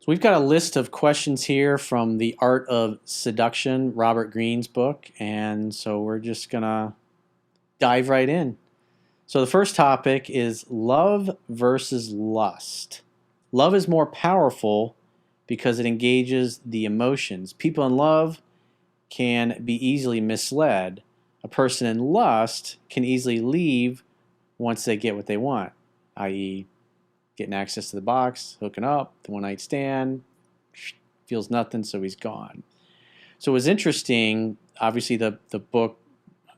So we've got a list of questions here from The Art of Seduction, Robert Greene's book, and so we're just gonna dive right in. So the first topic is love versus lust. Love is more powerful because it engages the emotions. People in love can be easily misled. A person in lust can easily leave once they get what they want, i.e., getting access to the box, hooking up, the one night stand, feels nothing, so he's gone. So it was interesting. Obviously, the book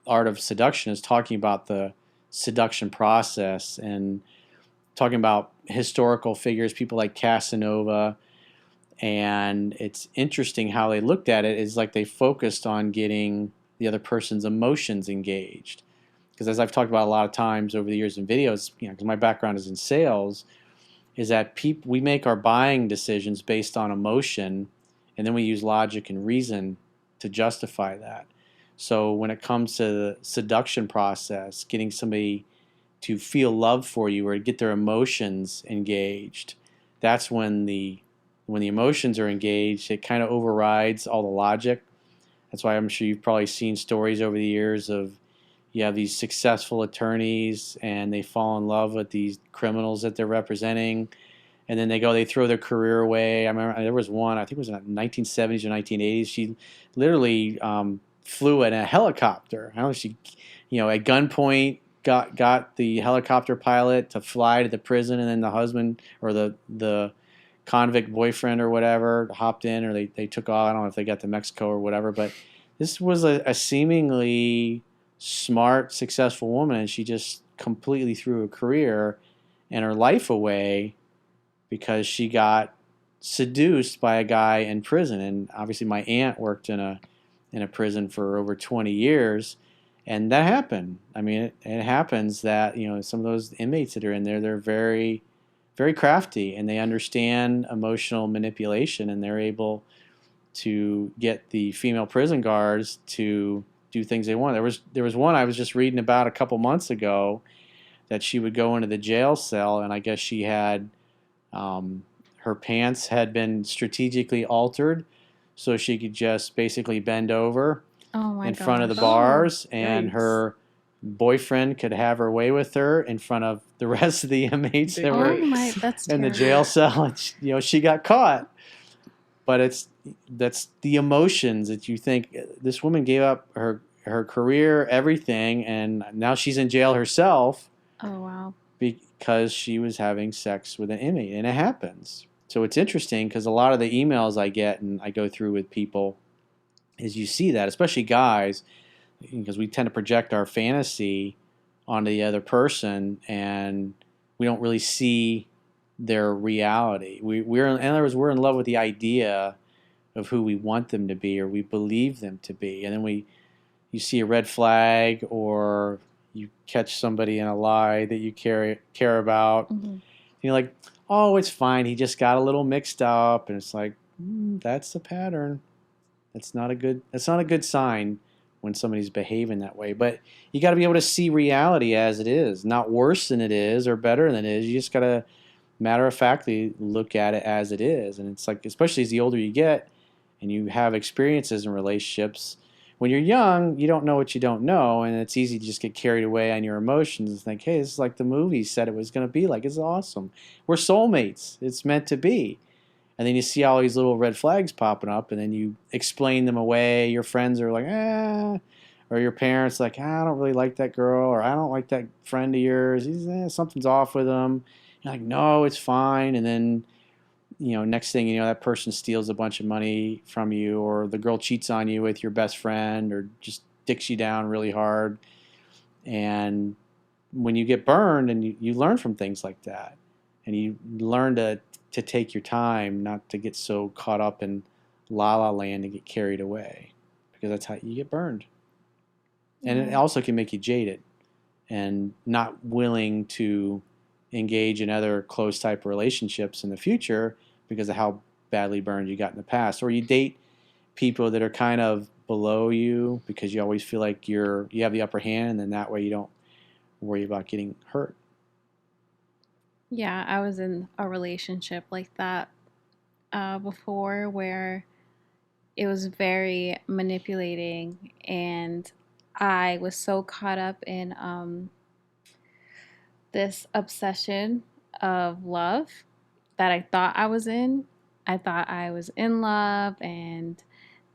Art of Seduction is talking about the seduction process and talking about historical figures, people like Casanova. And it's interesting how they looked at it is like they focused on getting the other person's emotions engaged. Because as I've talked about a lot of times over the years in videos, because my background is in sales, is that we make our buying decisions based on emotion, and then we use logic and reason to justify that. So when it comes to the seduction process, getting somebody to feel love for you or to get their emotions engaged, that's when the emotions are engaged, it kind of overrides all the logic. That's why I'm sure you've probably seen stories over the years of you have these successful attorneys and they fall in love with these criminals that they're representing, and then they throw their career away. I remember there was one, I think it was in the 1970s or 1980s. She literally flew in a helicopter. I don't know if she, at gunpoint got the helicopter pilot to fly to the prison, and then the husband or the convict boyfriend or whatever hopped in, or they took off. I don't know if they got to Mexico or whatever, but this was a seemingly smart, successful woman, and she just completely threw her career and her life away because she got seduced by a guy in prison. And obviously my aunt worked in a prison for over 20 years, and that happened. I mean, it happens that, some of those inmates that are in there, they're very, very crafty, and they understand emotional manipulation, and they're able to get the female prison guards to do things they want. There was one I was just reading about a couple months ago that she would go into the jail cell, and I guess she had her pants had been strategically altered so she could just basically bend over Oh my in front of the gosh. Oh, bars, and yikes. her boyfriend could have her way with her in front of the rest of the inmates Big that Oh were my, breaks. that's in the jail terrible. cell. And she got caught. But that's the emotions that you think this woman gave up her career, everything, and now she's in jail herself Oh wow. because she was having sex with an inmate, and it happens. So it's interesting because a lot of the emails I get and I go through with people is you see that, especially guys, because we tend to project our fantasy onto the other person, and we don't really see their reality. In other words, we're in love with the idea of who we want them to be or we believe them to be, and then you see a red flag or you catch somebody in a lie that you care about. Hmm. You're like, oh, it's fine. He just got a little mixed up, and it's like, that's the pattern. That's not a good sign when somebody's behaving that way. But you got to be able to see reality as it is, not worse than it is or better than it is. You just got to matter of factly look at it as it is. And it's like, especially as the older you get and you have experiences in relationships, when you're young, you don't know what you don't know, and it's easy to just get carried away on your emotions and think, hey, this is like the movie said it was going to be like. It's awesome. We're soulmates. It's meant to be. And then you see all these little red flags popping up, and then you explain them away. Your friends are like, or your parents like, I don't really like that girl, or I don't like that friend of yours. Something's off with him. You're like, no, it's fine. And then, next thing you know, that person steals a bunch of money from you, or the girl cheats on you with your best friend, or just dicks you down really hard. And when you get burned, and you learn from things like that, and you learn to take your time, not to get so caught up in la la land and get carried away, because that's how you get burned. And it Yeah. also can make you jaded and not willing to engage in other close type relationships in the future because of how badly burned you got in the past. Or you date people that are kind of below you because you always feel like you have the upper hand, and then that way you don't worry about getting hurt. Yeah, I was in a relationship like that. before where it was very manipulating, and I was so caught up in this obsession of love that I thought I was in. I thought I was in love and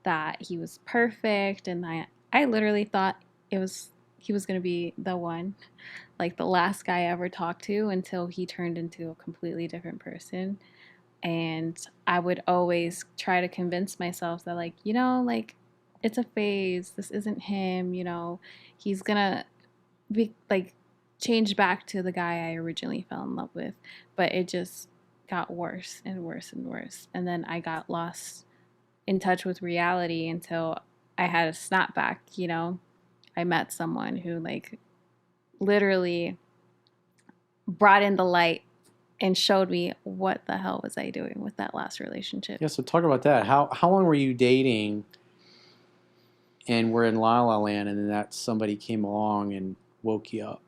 that he was perfect, and I literally thought he was going to be the one, like the last guy I ever talked to, until he turned into a completely different person. And I would always try to convince myself that, like, like, it's a phase. This isn't him, he's going to be like change back to the guy I originally fell in love with. But it just got worse and worse and worse. And then I got lost in touch with reality until I had a snapback. I met someone who, like, literally brought in the light and showed me what the hell was I doing with that last relationship. Yeah, so talk about that. How long were you dating and we're in La La Land and then that somebody came along and woke you up?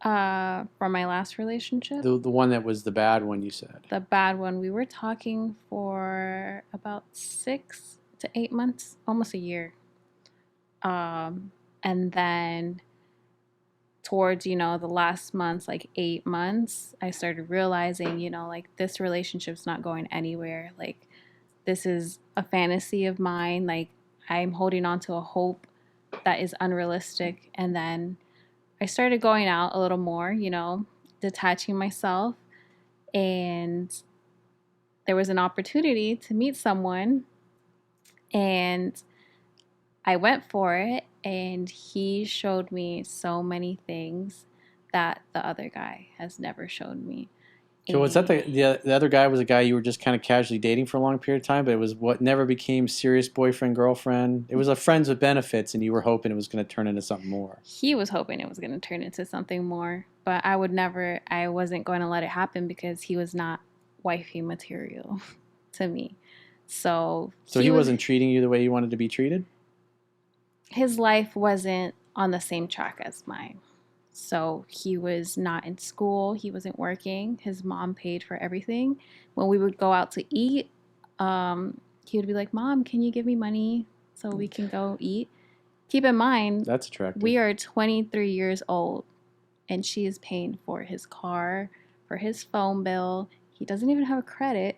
From my last relationship? The one that was the bad one, you said. The bad one. We were talking for about 6 to 8 months, almost a year. And then towards, the last months, like 8 months, I started realizing, like, this relationship's not going anywhere. Like, this is a fantasy of mine. Like, I'm holding on to a hope that is unrealistic. And then I started going out a little more, detaching myself. And there was an opportunity to meet someone, and I went for it, and he showed me so many things that the other guy has never shown me. So was that the other guy was a guy you were just kind of casually dating for a long period of time, but it was what never became serious boyfriend, girlfriend? It was a friends with benefits, and you were hoping it was going to turn into something more. He was hoping it was going to turn into something more, but I wasn't going to let it happen because he was not wifey material to me. So he wasn't treating you the way you wanted to be treated? His life wasn't on the same track as mine. So he was not in school. He wasn't working. His mom paid for everything. When we would go out to eat, he would be like, "Mom, can you give me money so we can go eat?" Keep in mind, that's attractive. We are 23 years old, and she is paying for his car, for his phone bill. He doesn't even have a credit.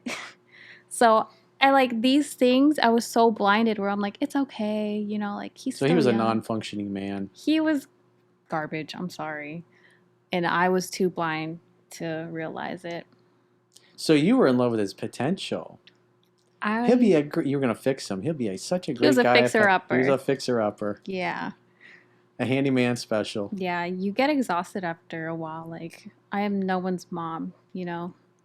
So I, like, these things, I was so blinded where I'm like, it's okay, like, he's so he was young. A non-functioning man. He was garbage, I'm sorry. And I was too blind to realize it. So you were in love with his potential. He'll be you're going to fix him. He'll be such a great guy. He was a fixer-upper. He was a fixer-upper. Yeah. A handyman special. Yeah, you get exhausted after a while. Like, I am no one's mom,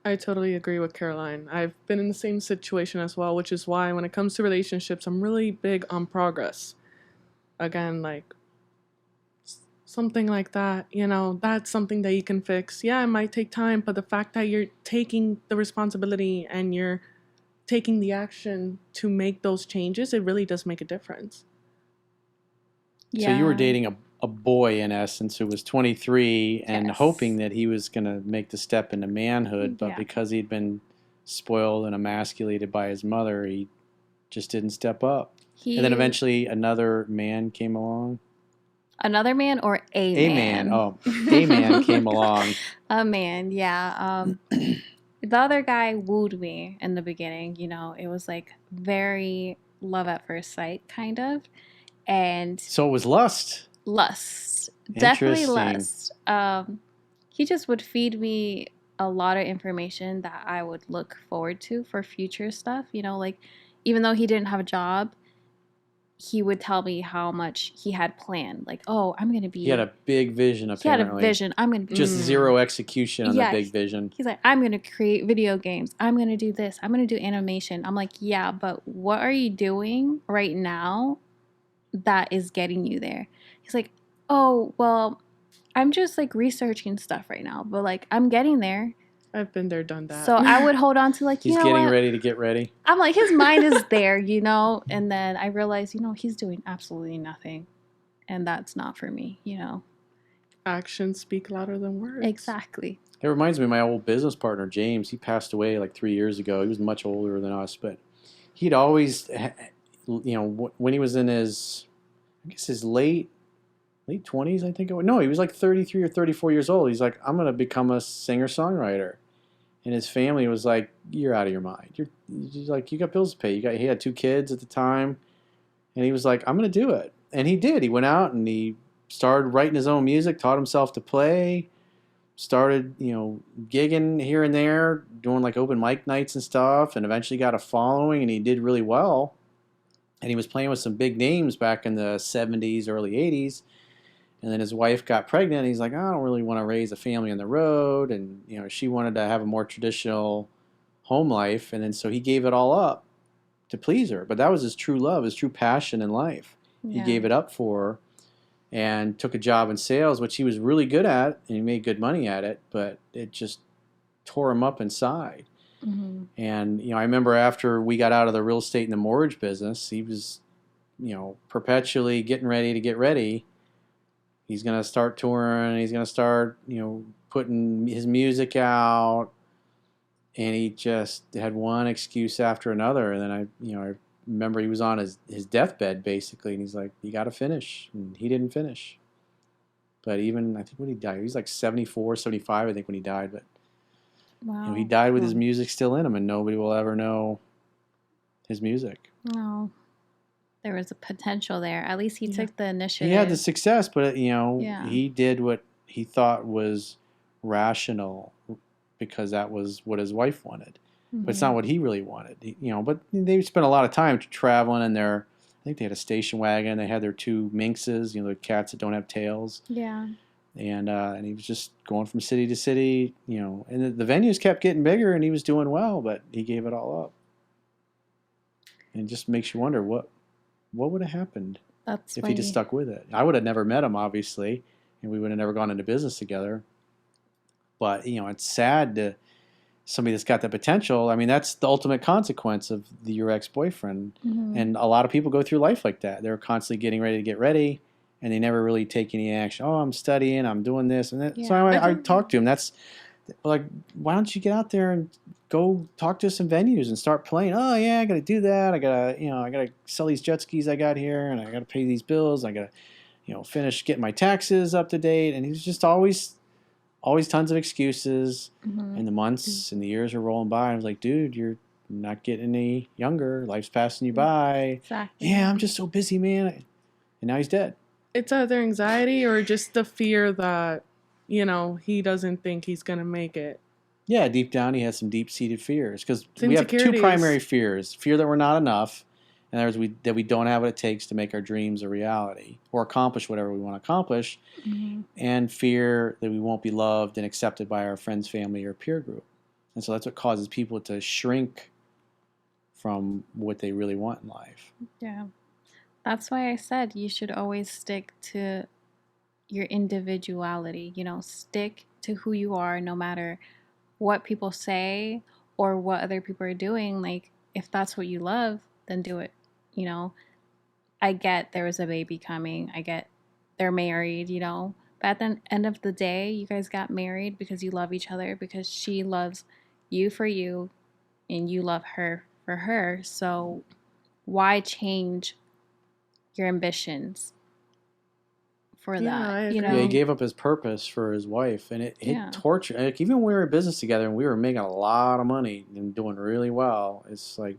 I totally agree with Caroline. I've been in the same situation as well, which is why when it comes to relationships, I'm really big on progress. Again, like, something like that, that's something that you can fix. Yeah, it might take time, but the fact that you're taking the responsibility and you're taking the action to make those changes, it really does make a difference. Yeah. So you were dating a boy, in essence, who was 23 and yes. hoping that he was going to make the step into manhood, but because he'd been spoiled and emasculated by his mother, he just didn't step up. And then eventually another man came along. Another man or a man? A man. Oh, a man came along. A man, yeah. The other guy wooed me in the beginning. It was like very love at first sight, kind of. And so it was lust. Lust. Definitely lust. He just would feed me a lot of information that I would look forward to for future stuff. Like, even though he didn't have a job, he would tell me how much he had planned. Like, oh, I'm going to be... He had a big vision, apparently. He had a vision. I'm going to be... Just zero execution on the big vision. He's like, I'm going to create video games. I'm going to do this. I'm going to do animation. I'm like, yeah, but what are you doing right now that is getting you there? He's like, oh, well, I'm just, like, researching stuff right now. But, like, I'm getting there. I've been there, done that. So I would hold on to, like, he's getting ready to get ready. I'm like, his mind is there, and then I realized, he's doing absolutely nothing. And that's not for me, Actions speak louder than words. Exactly. It reminds me of my old business partner, James. He passed away like 3 years ago. He was much older than us, but he'd always, when he was in his, I guess his late 20s, I think. No, he was like 33 or 34 years old. He's like, I'm going to become a singer-songwriter. And his family was like, you're out of your mind. You're like, you got bills to pay. He had 2 kids at the time. And he was like, I'm going to do it. And he did. He went out and he started writing his own music, taught himself to play, started, gigging here and there, doing like open mic nights and stuff, and eventually got a following, and he did really well. And he was playing with some big names back in the 70s, early 80s. And then his wife got pregnant, and he's like, I don't really want to raise a family on the road. And, she wanted to have a more traditional home life. And then so he gave it all up to please her. But that was his true love, his true passion in life. Yeah. He gave it up for her and took a job in sales, which he was really good at, and he made good money at it, but it just tore him up inside. Mm-hmm. And, I remember after we got out of the real estate and the mortgage business, he was, perpetually getting ready to get ready. He's going to start touring. He's going to start, putting his music out. And he just had one excuse after another. And then I remember he was on his deathbed, basically. And he's like, you got to finish. And he didn't finish. But even, I think when he died, he was like 74, 75, I think, when he died. But Wow. he died with his music still in him. And nobody will ever know his music. No. There was a potential there. At least he took the initiative. He had the success, but Yeah. he did what he thought was rational because that was what his wife wanted. Mm-hmm. But it's not what he really wanted. But they spent a lot of time traveling in their. I think they had a station wagon. They had their 2 minxes, the cats that don't have tails. Yeah. And he was just going from city to city, and the venues kept getting bigger, and he was doing well, but he gave it all up. And it just makes you wonder what would have happened if he just stuck with it. I would have never met him, obviously, and we would have never gone into business together. But, it's sad to somebody that's got the potential. I mean, that's the ultimate consequence of your ex-boyfriend. Mm-hmm. And a lot of people go through life like that. They're constantly getting ready to get ready, and they never really take any action. Oh, I'm studying, I'm doing this. And that. Yeah. So I talked to him. That's like, why don't you get out there and go talk to some venues and start playing? Oh yeah, I got to do that. I got to sell these jet skis I got here, and I got to pay these bills. I got to, finish getting my taxes up to date. And he was just always tons of excuses. Mm-hmm. And the months and the years are rolling by. I was like, dude, you're not getting any younger. Life's passing you by. Exactly. Yeah, I'm just so busy, man. And now he's dead. It's either anxiety or just the fear that, he doesn't think he's going to make it. Yeah, deep down he has some deep-seated fears. Because we have 2 insecurities. primary fears. Fear that we're not enough, and that we don't have what it takes to make our dreams a reality or accomplish whatever we want to accomplish, Mm-hmm. and fear that we won't be loved and accepted by our friends, family, or peer group. And so that's what causes people to shrink from what they really want in life. Yeah. That's why I said you should always stick to your individuality. Stick to who you are no matter what people say or what other people are doing. Like, if that's what you love, then do it. I get there was a baby coming. I get they're married, But at the end of the day, you guys got married because you love each other, because she loves you for you and you love her for her. So why change your ambitions for that? Yeah, he gave up his purpose for his wife, and it tortured. Like, even when we were in business together and we were making a lot of money and doing really well, it's like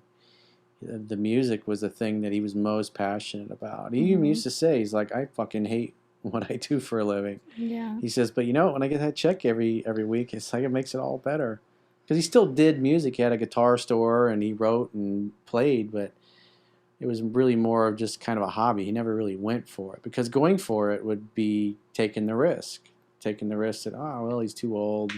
the music was the thing that he was most passionate about. He even used to say, he's like, I fucking hate what I do for a living. Yeah. He says, but when I get that check every week, it's like it makes it all better. Because he still did music. He had a guitar store and he wrote and played, but it was really more of just kind of a hobby. He never really went for it, because going for it would be taking the risk that, oh, well, he's too old.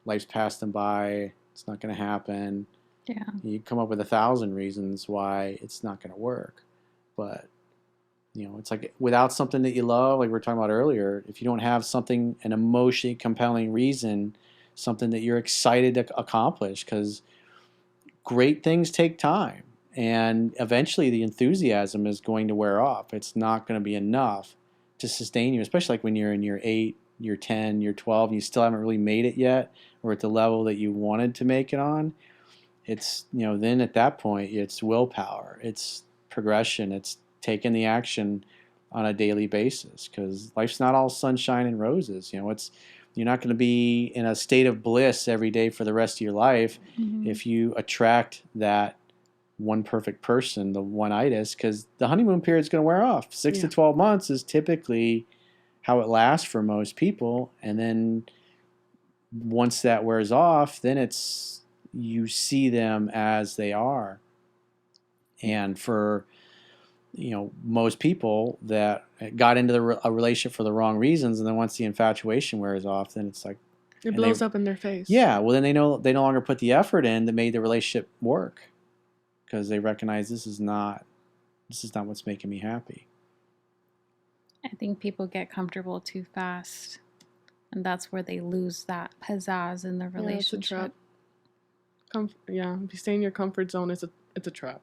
Life's passed him by. It's not going to happen. Yeah. You come up with 1,000 reasons why it's not going to work. But, it's like without something that you love, like we were talking about earlier, if you don't have something, an emotionally compelling reason, something that you're excited to accomplish, because great things take time. And eventually the enthusiasm is going to wear off. It's not going to be enough to sustain you, especially like when you're in your you're 10, you're 12, and you still haven't really made it yet, or at the level that you wanted to make it on, it's, then at that point, it's willpower, it's progression, it's taking the action on a daily basis, because life's not all sunshine and roses. You're not going to be in a state of bliss every day for the rest of your life if you attract that one perfect person, the one-itis, because the honeymoon period is going to wear off. 6 to 12 months is typically how it lasts for most people, and then once that wears off, then you see them as they are. And for most people that got into a relationship for the wrong reasons, and then once the infatuation wears off, then it's like it blows up in their face. Yeah, well, then they no longer put the effort in that made the relationship work, because they recognize this is not what's making me happy. I think people get comfortable too fast, and that's where they lose that pizzazz in the relationship. Yeah, it's a trap. If you stay in your comfort zone, it's a trap.